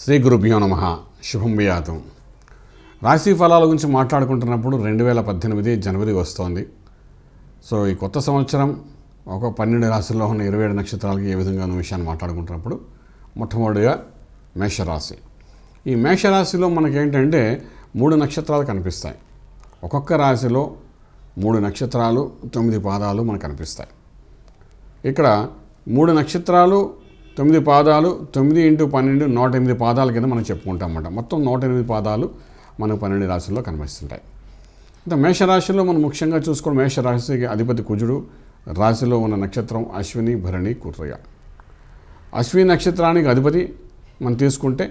శ్రీ గురుభ్యో నమః. శుభం వ్యాతం. రాశి ఫలాల గురించి మాట్లాడుకుంటున్నప్పుడు 2018 జనవరి వస్తోంది. సో ఈ కొత్త సంవత్సరం ఒక 12 రాశుల్లో ఉన్న 27 నక్షత్రాలకి ఏ విధంగా ఉన్న విషయాన్ని మాట్లాడుకుంటున్నప్పుడు మొట్టమొదటిగా మేషరాశి. ఈ మేషరాశిలో మనకేంటంటే 3 నక్షత్రాలు కనిపిస్తాయి. ఒక్కొక్క రాశిలో 3 నక్షత్రాలు 9 పాదాలు మనకు కనిపిస్తాయి. ఇక్కడ 3 నక్షత్రాలు 9 పాదాలు 9 × 12 108 పాదాల కింద మనం చెప్పుకుంటాం అన్నమాట. మొత్తం 108 పాదాలు మనకు 12 రాశుల్లో కనిపిస్తుంటాయి. అంటే మేషరాశిలో మనం ముఖ్యంగా చూసుకోవడం, మేషరాశికి అధిపతి కుజుడు, రాశిలో ఉన్న నక్షత్రం అశ్విని, భరణి, కృత్తిక. అశ్విని నక్షత్రానికి అధిపతి మనం తీసుకుంటే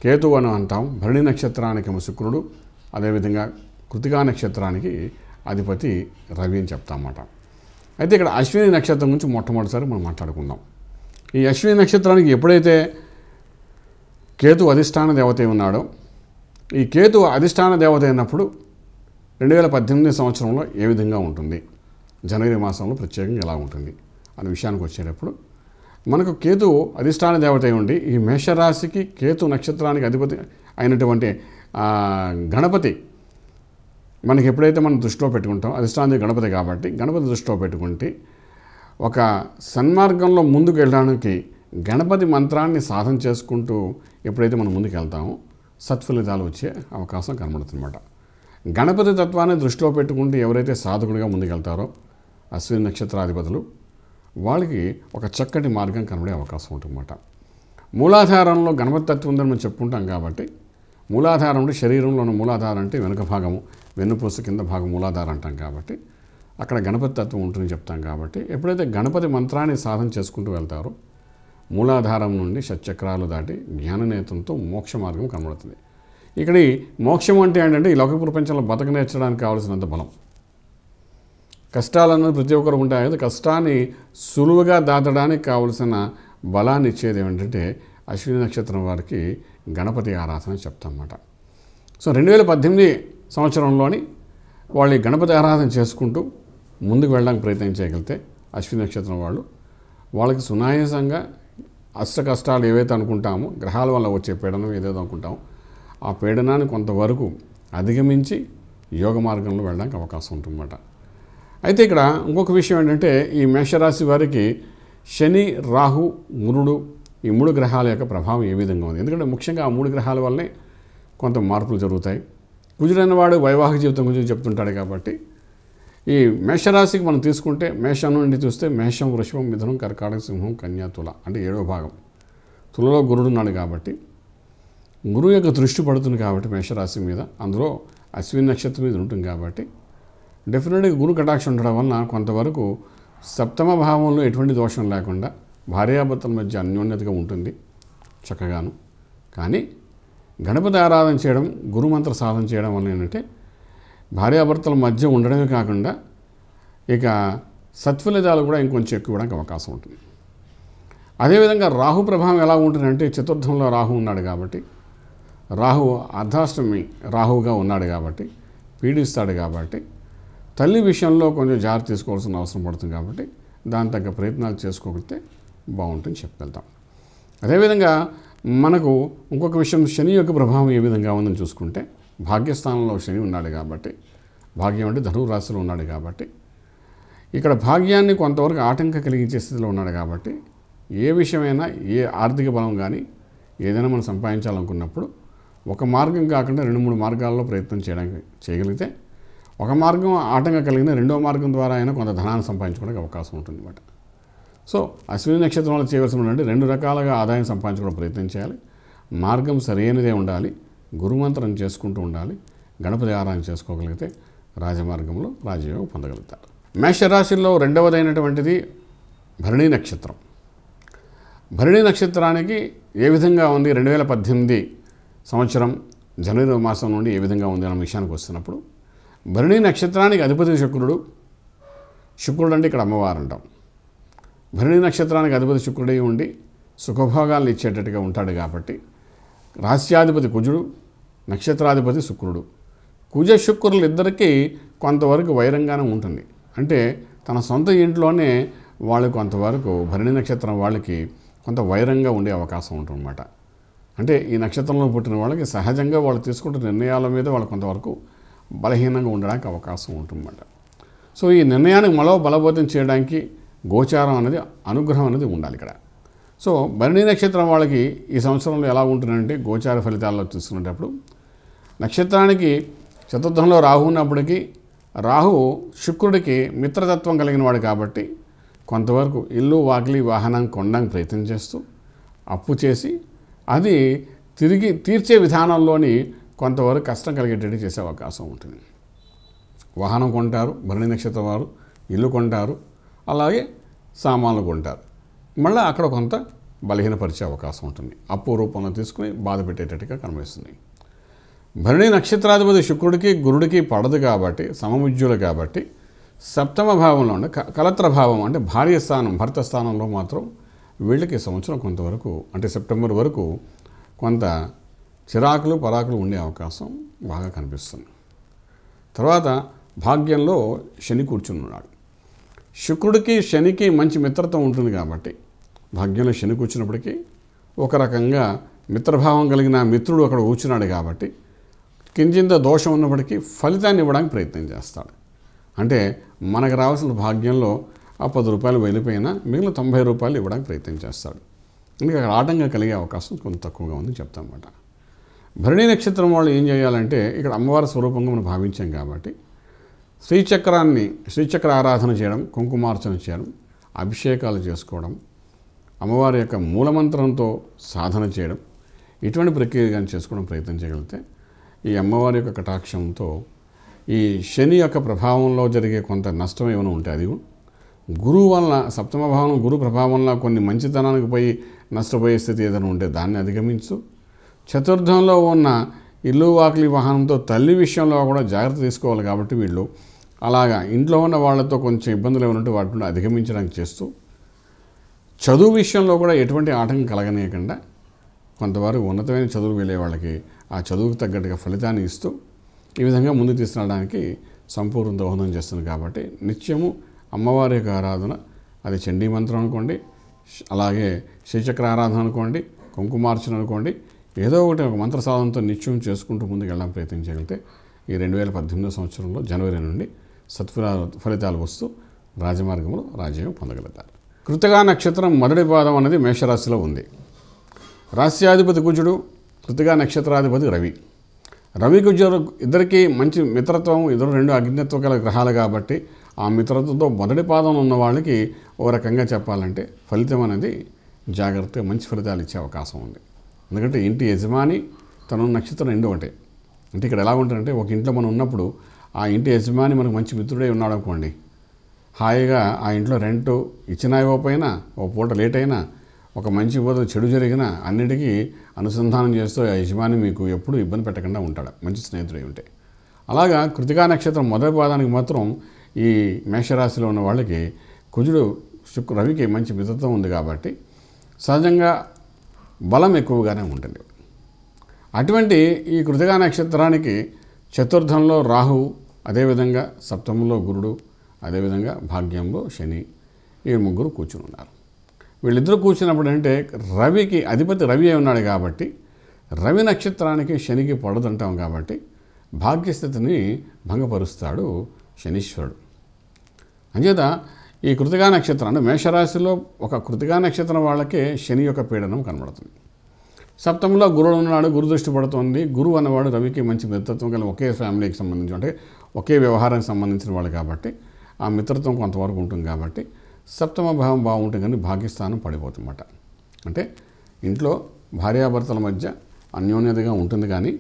కేతువు అని అంటాం. భరణి నక్షత్రానికి శుక్రుడు, అదేవిధంగా కృత్తికా నక్షత్రానికి అధిపతి రవి అని చెప్తామన్నమాట. అయితే ఇక్కడ అశ్విని నక్షత్రం గురించి మొట్టమొదటిసారి మనం మాట్లాడుకుందాం. ఈ అశ్విని నక్షత్రానికి ఎప్పుడైతే కేతు అధిష్టాన దేవత ఉన్నాడో, ఈ కేతు అధిష్టాన దేవత అయినప్పుడు 2018 సంవత్సరంలో ఏ విధంగా ఉంటుంది, జనవరి మాసంలో ప్రత్యేకంగా ఎలా ఉంటుంది అనే విషయానికి వచ్చేటప్పుడు మనకు కేతు అధిష్టాన దేవత అయి ఉండి ఈ మేషరాశికి కేతు నక్షత్రానికి అధిపతి అయినటువంటి గణపతి మనకి ఎప్పుడైతే మనం దృష్టిలో పెట్టుకుంటాం, అధిష్టాన గణపతి కాబట్టి గణపతి దృష్టిలో పెట్టుకుంటే ఒక సన్మార్గంలో ముందుకు వెళ్ళడానికి గణపతి మంత్రాన్ని సాధన చేసుకుంటూ ఎప్పుడైతే మనం ముందుకు వెళ్తామో సత్ఫలితాలు వచ్చే అవకాశం కనబడుతుందన్నమాట. గణపతి తత్వాన్ని దృష్టిలో పెట్టుకుంటూ ఎవరైతే సాధకుడిగా ముందుకెళ్తారో అశ్విని నక్షత్రాధిపతులు, వాళ్ళకి ఒక చక్కటి మార్గం కనబడే అవకాశం ఉంటుందన్నమాట. మూలాధారంలో గణపతి తత్వం ఉందని మనం చెప్పుకుంటాం కాబట్టి మూలాధారం అంటే శరీరంలో ఉన్న మూలాధారం అంటే వెనుక భాగము, వెన్నుపూస కింద భాగం మూలాధారం అంటాం కాబట్టి అక్కడ గణపతి తత్వం ఉంటుందని చెప్తాం కాబట్టి ఎప్పుడైతే గణపతి మంత్రాన్ని సాధన చేసుకుంటూ వెళ్తారో మూలాధారం నుండి షట్చక్రాలు దాటి జ్ఞాననేతంతో మోక్ష మార్గం కనబడుతుంది. ఇక్కడ ఈ మోక్షం అంటే ఏంటంటే ఈ లౌకిక ప్రపంచంలో బతకనేర్చడానికి కావాల్సినంత బలం. కష్టాలన్నది ప్రతి ఒక్కరు ఉంటాయి కదా, కష్టాన్ని సులువుగా దాటడానికి కావలసిన బలాన్ని ఇచ్చేది ఏమిటంటే అశ్విని నక్షత్రం వారికి గణపతి ఆరాధన చెప్తామన్నమాట. సో 2018 సంవత్సరంలోని వాళ్ళు గణపతి ఆరాధన చేసుకుంటూ ముందుకు వెళ్ళడానికి ప్రయత్నం చేయగలిగితే అశ్విని నక్షత్రం వాళ్ళకి సునాయాసంగా అష్ట కష్టాలు ఏవైతే అనుకుంటామో, గ్రహాల వల్ల వచ్చే పీడనం ఏదైతే అనుకుంటామో ఆ పీడనాన్ని కొంతవరకు అధిగమించి యోగ మార్గంలో వెళ్ళడానికి అవకాశం ఉంటుందన్నమాట. అయితే ఇక్కడ ఇంకొక విషయం ఏంటంటే ఈ మేషరాశి వారికి శని, రాహు, గురుడు ఈ 3 గ్రహాల యొక్క ప్రభావం ఏ విధంగా ఉంది. ఎందుకంటే ముఖ్యంగా ఆ 3 గ్రహాల వల్లనే కొంత మార్పులు జరుగుతాయి. కుజుడైన వాడు వైవాహిక జీవితం గురించి చెప్తుంటాడు కాబట్టి ఈ మేషరాశికి మనం తీసుకుంటే మేషం నుండి చూస్తే మేషం, వృషభం, మిథునం, కర్కాటక, సింహం, కన్యా, తుల అంటే 7వ భాగం. తులలో గురుడు ఉన్నాడు కాబట్టి గురువు యొక్క దృష్టి పడుతుంది కాబట్టి మేషరాశి మీద, అందులో అశ్విని నక్షత్రం మీద ఉంటుంది కాబట్టి డెఫినెట్గా గురు కటాక్షం ఉండడం వలన కొంతవరకు సప్తమ భావంలో ఎటువంటి దోషం లేకుండా భార్యాభర్తల మధ్య అన్యోన్యతగా ఉంటుంది చక్కగాను. కానీ గణపతి ఆరాధన చేయడం, గురుమంత్ర సాధన చేయడం వల్ల ఏంటంటే భార్యాభర్తల మధ్య ఉండడమే కాకుండా ఇక సత్ఫలితాలు కూడా ఇంకొంచెం ఎక్కువ ఇవ్వడానికి అవకాశం ఉంటుంది. అదేవిధంగా రాహు ప్రభావం ఎలా ఉంటుందంటే చతుర్థంలో రాహు ఉన్నాడు కాబట్టి, రాహు అర్ధాష్టమి రాహువుగా ఉన్నాడు కాబట్టి పీడిస్తాడు కాబట్టి తల్లి విషయంలో కొంచెం జాగ్రత్త తీసుకోవాల్సిన అవసరం పడుతుంది కాబట్టి దాని తగ్గ ప్రయత్నాలు చేసుకోగలిగితే బాగుంటుంది చెప్పగలుగుతాం. అదేవిధంగా మనకు ఇంకొక విషయం శని యొక్క ప్రభావం ఏ విధంగా ఉందని చూసుకుంటే భాగ్యస్థానంలో శని ఉన్నాడు కాబట్టి, భాగ్యం అంటే ధనువు రాశిలో ఉన్నాడు కాబట్టి ఇక్కడ భాగ్యాన్ని కొంతవరకు ఆటంకం కలిగించే స్థితిలో ఉన్నాడు కాబట్టి ఏ విషయమైనా ఏ ఆర్థిక బలం కానీ ఏదైనా మనం సంపాదించాలనుకున్నప్పుడు ఒక మార్గం కాకుండా 2-3 మార్గాల్లో ప్రయత్నం చేయగలిగితే ఒక మార్గం ఆటంకం కలిగిన రెండో మార్గం ద్వారా అయినా కొంత ధనాన్ని సంపాదించుకోవడానికి అవకాశం ఉంటుంది అన్నమాట. సో అశ్విని నక్షత్రం వల్ల చేయవలసిన అంటే 2 రకాలుగా ఆదాయం సంపాదించుకోవడం ప్రయత్నం చేయాలి. మార్గం సరైనదే ఉండాలి, గురుమంత్రం చేసుకుంటూ ఉండాలి, గణపతి ఆరాధన చేసుకోగలిగితే రాజమార్గంలో రాజయోగం పొందగలుగుతారు. మేషరాశిలో రెండవదైనటువంటిది భరణి నక్షత్రం. భరణి నక్షత్రానికి ఏ విధంగా ఉంది 2018 సంవత్సరం జనవరి మాసం నుండి ఏ విధంగా ఉంది అనే విషయానికి వస్తున్నప్పుడు భరణి నక్షత్రానికి అధిపతి శుక్రుడు. శుక్రుడు అంటే ఇక్కడ అమ్మవారు అంటాం. భరణి నక్షత్రానికి అధిపతి శుక్రుడై ఉండి సుఖభోగాలను ఇచ్చేటట్టుగా ఉంటాడు కాబట్టి రాశ్యాధిపతి కుజుడు, నక్షత్రాధిపతి శుక్రుడు. కుజ శుక్రులు ఇద్దరికీ కొంతవరకు వైరంగానే ఉంటుంది. అంటే తన సొంత ఇంట్లోనే వాళ్ళు కొంతవరకు భరణి నక్షత్రం వాళ్ళకి కొంత వైరంగా ఉండే అవకాశం ఉంటుందన్నమాట. అంటే ఈ నక్షత్రంలో పుట్టిన వాళ్ళకి సహజంగా వాళ్ళు తీసుకుంటున్న నిర్ణయాల మీద వాళ్ళు కొంతవరకు బలహీనంగా ఉండడానికి అవకాశం ఉంటుందన్నమాట. సో ఈ నిర్ణయానికి మరో బలబోధం చేయడానికి గోచారం అనేది, అనుగ్రహం అనేది ఉండాలి ఇక్కడ. సో భరణి నక్షత్రం వాళ్ళకి ఈ సంవత్సరంలో ఎలా ఉంటుందంటే గోచార ఫలితాల్లో చూసుకునేటప్పుడు నక్షత్రానికి చతుర్థంలో రాహు ఉన్నప్పటికీ రాహు శుక్రుడికి మిత్రతత్వం కలిగిన వాడు కాబట్టి కొంతవరకు ఇల్లు వాకిలి వాహనం కొనడానికి ప్రయత్నం చేస్తూ అప్పు చేసి అది తిరిగి తీర్చే విధానంలోని కొంతవరకు కష్టం కలిగేటట్టు చేసే అవకాశం ఉంటుంది. వాహనం కొంటారు భరణి నక్షత్రం వారు, ఇల్లు కొంటారు, అలాగే సామాన్లు కొంటారు, మళ్ళీ అక్కడ కొంత బలహీనపరిచే అవకాశం ఉంటుంది. అప్పు రూపంలో తీసుకుని బాధ పెట్టేటట్టుగా కనిపిస్తుంది. భరణి నక్షత్రాధిపతి శుక్రుడికి గురుడికి పడదు కాబట్టి సమముజ్యులు కాబట్టి సప్తమ భావంలో ఉండే కలత్ర భావం అంటే భార్య స్థానం, భర్త స్థానంలో మాత్రం వీళ్ళకి సంవత్సరం కొంతవరకు అంటే సెప్టెంబర్ వరకు కొంత చిరాకులు పరాకులు ఉండే అవకాశం బాగా కనిపిస్తుంది. తర్వాత భాగ్యంలో శని కూర్చుని ఉన్నాడు. శుక్రుడికి శనికి మంచి మిత్రత్వం ఉంటుంది కాబట్టి భాగ్యంలో శని కూర్చున్నప్పటికీ ఒక రకంగా మిత్రభావం కలిగిన మిత్రుడు అక్కడ కూర్చున్నాడు కాబట్టి కించింత దోషం ఉన్నప్పటికీ ఫలితాన్ని ఇవ్వడానికి ప్రయత్నం చేస్తాడు. అంటే మనకు రావాల్సిన భాగ్యంలో ఆ 10 రూపాయలు వెళ్ళిపోయినా మిగిలిన 90 రూపాయలు ఇవ్వడానికి ప్రయత్నం చేస్తాడు. ఇంకా అక్కడ ఆటంకం కలిగే అవకాశం కొంత తక్కువగా ఉంది చెప్తామన్నమాట. భరణి నక్షత్రం వాళ్ళు ఏం చేయాలంటే ఇక్కడ అమ్మవారి స్వరూపంగా మనం భావించాం కాబట్టి శ్రీచక్ర ఆరాధన చేయడం, కుంకుమార్చన చేయడం, అభిషేకాలు చేసుకోవడం, అమ్మవారి యొక్క మూలమంత్రంతో సాధన చేయడం, ఇటువంటి ప్రక్రియ కానీ చేసుకోవడం ప్రయత్నం చేయగలిగితే ఈ అమ్మవారి యొక్క కటాక్షంతో ఈ శని యొక్క ప్రభావంలో జరిగే కొంత నష్టం ఏమైనా ఉంటే అది గురువు వలన సప్తమ భావం గురు ప్రభావంలో కొన్ని మంచితనానికి పోయి నష్టపోయే స్థితి ఏదైనా ఉంటే దాన్ని అధిగమించు. చతుర్థంలో ఉన్న ఇల్లు వాకిలి వాహనంతో తల్లి విషయంలో కూడా జాగ్రత్త తీసుకోవాలి కాబట్టి వీళ్ళు అలాగా ఇంట్లో ఉన్న వాళ్ళతో కొంచెం ఇబ్బందులు ఏమైనా ఉంటే వాటిని అధిగమించడానికి చేస్తూ చదువు విషయంలో కూడా ఎటువంటి ఆటంకం కలగనీయకుండా కొంతవరకు ఉన్నతమైన చదువులు వెళ్ళే వాళ్ళకి ఆ చదువుకు తగ్గట్టుగా ఫలితాన్ని ఇస్తూ ఈ విధంగా ముందుకు తీసుకురావడానికి సంపూర్ణ దోహదం చేస్తుంది. కాబట్టి నిత్యము అమ్మవారి యొక్క ఆరాధన, అది చండీ మంత్రం అనుకోండి, అలాగే శ్రీచక్ర ఆరాధన అనుకోండి, కుంకుమార్చన అనుకోండి, ఏదో ఒకటి ఒక మంత్ర సాధనతో నిత్యం చేసుకుంటూ ముందుకు వెళ్ళడానికి ప్రయత్నం చేయగలిగితే ఈ 2018 సంవత్సరంలో జనవరి నుండి ఫలితాలు వస్తూ రాజమార్గంలో రాజ్యం పొందగలుగుతారు. కృతికా నక్షత్రం మొదటి పాదం అనేది మేషరాశిలో ఉంది. రాశ్యాధిపతి కుజుడు, కృతికా నక్షత్రాధిపతి రవి. రవి కుజుడు ఇద్దరికీ మంచి మిత్రత్వం, ఇద్దరు 2 అగ్నిత్వ గల గ్రహాలు కాబట్టి ఆ మిత్రత్వంతో మొదటి పాదంలో ఉన్న వాళ్ళకి ఓ రకంగా చెప్పాలంటే ఫలితం అనేది జాగ్రత్తగా మంచి ఫలితాలు ఇచ్చే అవకాశం ఉంది. ఎందుకంటే ఇంటి యజమాని తన నక్షత్రం 2 ఒకటే. అంటే ఇక్కడ ఎలా ఉంటుందంటే ఒక ఇంట్లో మనం ఉన్నప్పుడు ఆ ఇంటి యజమాని మనకు మంచి మిత్రుడే ఉన్నాడు అనుకోండి, హాయిగా ఆ ఇంట్లో రెంట్ ఇచ్చినా ఇవ్వకపోయినా, ఒక పూట లేట్ అయినా, ఒక మంచి పోతే చెడు జరిగినా అన్నిటికీ అనుసంధానం చేస్తూ ఆ యజమాని మీకు ఎప్పుడూ ఇబ్బంది పెట్టకుండా ఉంటాడు, మంచి స్నేహితుడై ఉంటే. అలాగా కృతికా నక్షత్రం మొదటి పాదానికి మాత్రం ఈ మేషరాశిలో ఉన్న వాళ్ళకి కుజుడు రవికి మంచి మిత్రత్వం ఉంది కాబట్టి సహజంగా బలం ఎక్కువగానే ఉంటుంది. అటువంటి ఈ కృతికా నక్షత్రానికి చతుర్థంలో రాహు, అదేవిధంగా సప్తమంలో గురుడు, అదేవిధంగా భాగ్యంలో శని, ఈ ముగ్గురు కూర్చుని ఉన్నారు. వీళ్ళిద్దరూ కూర్చున్నప్పుడు అంటే రవికి అధిపతి రవి అయి ఉన్నాడు కాబట్టి రవి నక్షత్రానికి శనికి పడదంటాం కాబట్టి భాగ్యస్థితిని భంగపరుస్తాడు శనీశ్వరుడు. అంచేత ఈ కృతికా నక్షత్రం అంటే మేషరాశిలో ఒక కృతికా నక్షత్రం వాళ్ళకే శని యొక్క పీడనం కనబడుతుంది. సప్తమంలో గురుడు ఉన్నాడు, గురు దృష్టి పడుతుంది. గురువు అన్నవాడు రవికి మంచి మిత్రత్వం కలిగి ఒకే ఫ్యామిలీకి సంబంధించి అంటే ఒకే వ్యవహారానికి సంబంధించిన వాళ్ళు కాబట్టి ఆ మిత్రత్వం కొంతవరకు ఉంటుంది కాబట్టి సప్తమ భావం బాగుంటుంది కానీ భాగ్యస్థానం పడిపోతుందన్నమాట. అంటే ఇంట్లో భార్యాభర్తల మధ్య అన్యోన్యతగా ఉంటుంది కానీ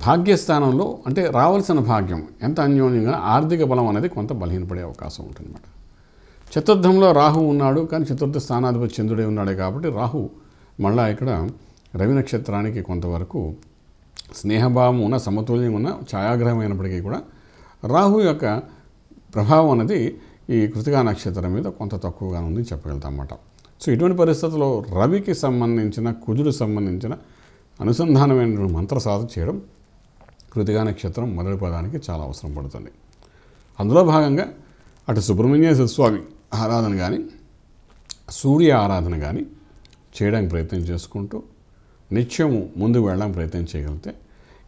భాగ్యస్థానంలో అంటే రావాల్సిన భాగ్యం ఎంత అన్యోన్యంగా ఆర్థిక బలం అనేది కొంత బలహీనపడే అవకాశం ఉంటుందన్నమాట. చతుర్థంలో రాహు ఉన్నాడు కానీ చతుర్థ స్థానాధిపతి చంద్రుడే ఉన్నాడే కాబట్టి రాహు మళ్ళా ఇక్కడ రవి నక్షత్రానికి కొంతవరకు స్నేహభావం ఉన్న సమతుల్యం ఉన్న ఛాయాగ్రహం అయినప్పటికీ కూడా రాహు యొక్క ప్రభావం అనేది ఈ కృతికా నక్షత్రం మీద కొంత తక్కువగా ఉంది చెప్పగలుగుతామన్నమాట. సో ఇటువంటి పరిస్థితుల్లో రవికి సంబంధించిన కుజుడు సంబంధించిన అనుసంధానమైన మంత్ర సాధన చేయడం కృతికా నక్షత్రం మొదటి పదానికి చాలా అవసరం పడుతుంది. అందులో భాగంగా అటు సుబ్రహ్మణ్యేశ్వర స్వామి ఆరాధన కానీ సూర్య ఆరాధన కానీ చేయడానికి ప్రయత్నం చేసుకుంటూ నిత్యము ముందుకు వెళ్ళడానికి ప్రయత్నం చేయగలిగితే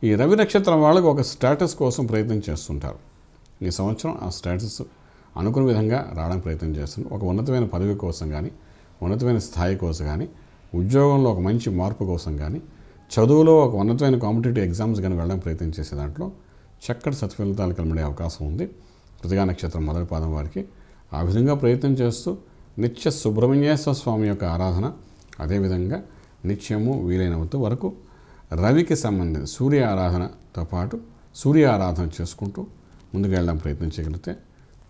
ఈ రవి నక్షత్రం వాళ్ళకు ఒక స్టేటస్ కోసం ప్రయత్నం చేస్తుంటారు. ఈ సంవత్సరం ఆ స్టేటస్ అనుకున్న విధంగా రావడానికి ప్రయత్నం చేస్తున్నారు. ఒక ఉన్నతమైన పదవి కోసం కానీ, ఉన్నతమైన స్థాయి కోసం కానీ, ఉద్యోగంలో ఒక మంచి మార్పు కోసం కానీ, చదువులో ఒక ఉన్నతమైన కాంపిటేటివ్ ఎగ్జామ్స్ కానీ వెళ్ళడానికి ప్రయత్నం చేసే దాంట్లో చక్కటి సత్ఫలితాలు కలబడే అవకాశం ఉంది. కృతికా నక్షత్రం మొదటి పాదం వారికి ఆ విధంగా ప్రయత్నం చేస్తూ నిత్య సుబ్రహ్మణ్యేశ్వర స్వామి యొక్క ఆరాధన, అదేవిధంగా నిత్యము వీలైనంత వరకు రవికి సంబంధించి సూర్య ఆరాధనతో పాటు సూర్య ఆరాధన చేసుకుంటూ ముందుకు వెళ్ళడానికి ప్రయత్నం చేయగలిగితే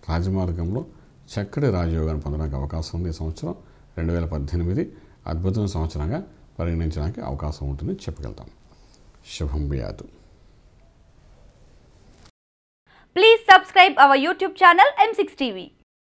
రాజమార్గంలో చక్కటి రాజయోగాన్ని పొందడానికి అవకాశం ఉంది. ఈ సంవత్సరం 2018 అద్భుతమైన సంవత్సరంగా పరిగణించడానికి అవకాశం ఉంటుందని చెప్పగలుగుతాం. శుభం భూయాతు. Please subscribe our YouTube channel M6 TV.